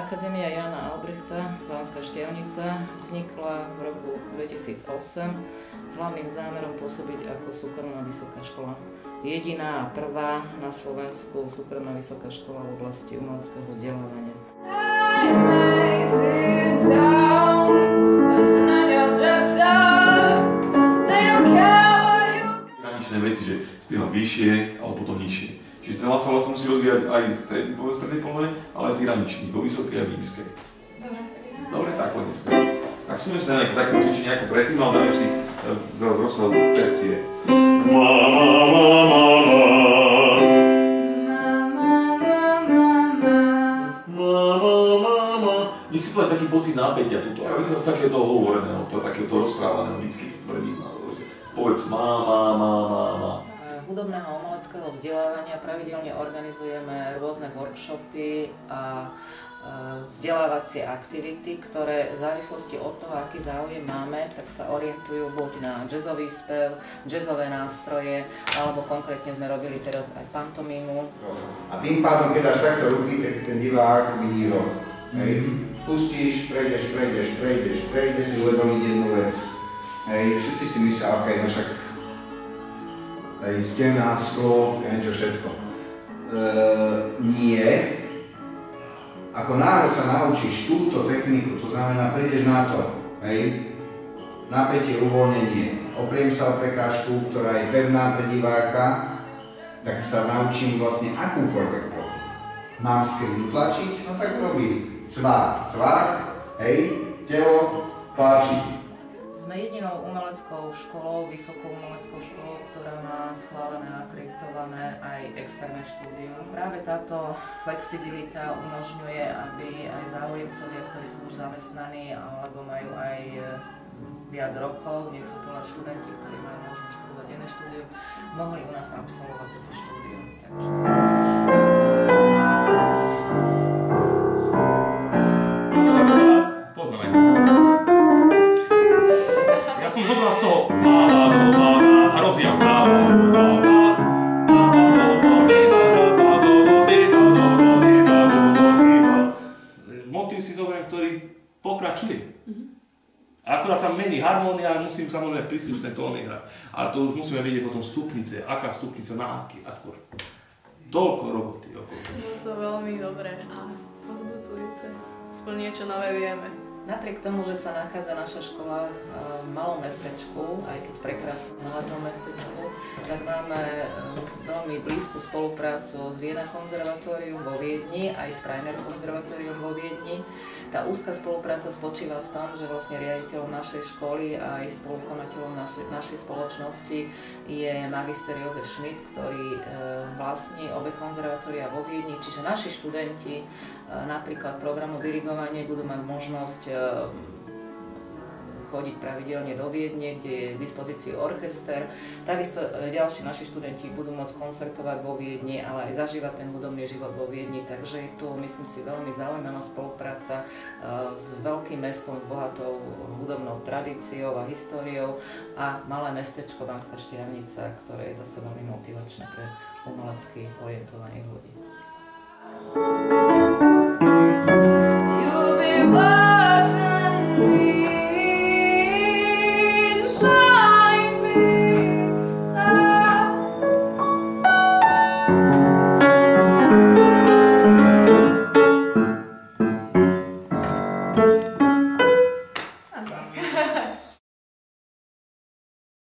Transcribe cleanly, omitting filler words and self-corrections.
Akadémia Jána Albrechta, Banská Štiavnica, vznikla v roku 2008 s hlavným zámerom pôsobiť ako súkromná vysoká škola. Jediná a prvá na Slovensku súkromná vysoká škola v oblasti umeleckého vzdelávania. Hraničné veci, že spievam vyššie alebo potom nižšie. Čiže ten hlas sa vlastne musí rozvíjať aj v strednej polohe, ale aj v tých hraničných, vo vysokej a nízkej. Dobre, tak poďme si. Tak skúsme si nejaké také cvičenie ako predtým, ale dáme si rozsahu tercie. Nech si povedať taký pocit nápätia tuto, aj vychádza z takého toho hovoreného, takého toho rozprávaného, vždycky to tvrdím. Povedz má. Hudobného umeleckého vzdelávania pravidelne organizujeme rôzne workshopy a vzdelávacie aktivity, ktoré v závislosti od toho, aký záujem máme, tak sa orientujú buď na jazzový spev, jazzové nástroje, alebo konkrétne sme robili teraz aj pantomímu. A tým pádom, keď dáš takto ruky, tak ten divák vidí roh. Pustíš, prejdeš, si uvedomiť jednu vec. Všetci si myslia, ok, no však aj stena, sklo, niečo všetko. Nie. Ako náhle sa naučíš túto techniku, to znamená, prídeš na to, napätie, uvoľnenie, opriem sa o prekážku, ktorá je pevná pre diváka, tak sa naučím vlastne akúkoľvek plochu. Mám skrinu tlačiť? No tak robím cvák, telo tlačí. Sme jedinou umeleckou školou, vysokou umeleckou školou, ktorá má schválené a akreditované aj externé štúdium. Práve táto flexibilita umožňuje, aby aj záujemcovia, ktorí sú už zamestnaní alebo majú aj viac rokov, nie sú to len študenti, ktorí majú možnosť študovať iné štúdium, mohli u nás absolvovať toto štúdium. Som zobral z toho a rozvíjam. Motív si zoberiem, ktorý pokračuje. Akurát sa mení harmónia a musím samozrejme príslušné tóny hrať. Ale to už musíme vedieť potom stupnice, aká stupnica na aký akord. Toľko roboty okolo. Bolo to veľmi dobré a povzbudzujúce. Aspoň niečo nové vieme. Napriek tomu, že sa nachádza naša škola v malom mestečku, aj keď prekrásnom hlavnom mestečku, tak máme veľmi blízku spoluprácu s Vienna Konzervatórium vo Viedni, aj s Prainer Konzervatórium vo Viedni. Tá úzka spolupráca spočíva v tom, že vlastne riaditeľom našej školy a aj spolukonateľom našej spoločnosti je magister Jozef Schmidt, ktorý vlastní obe konzervatória vo Viedni, čiže naši študenti napríklad programu dirigovania budú mať možnosť chodiť pravidelne do Viedne, kde je k dispozícii orchester. Takisto ďalší naši študenti budú môcť koncertovať vo Viedni, ale aj zažívať ten hudobný život vo Viedni. Takže je tu, myslím si, veľmi zaujímavá spolupráca s veľkým mestom, s bohatou hudobnou tradíciou a históriou a malé mestečko Banská Štiavnica, ktoré je zase veľmi motivačné pre umelecky orientovaných ľudí.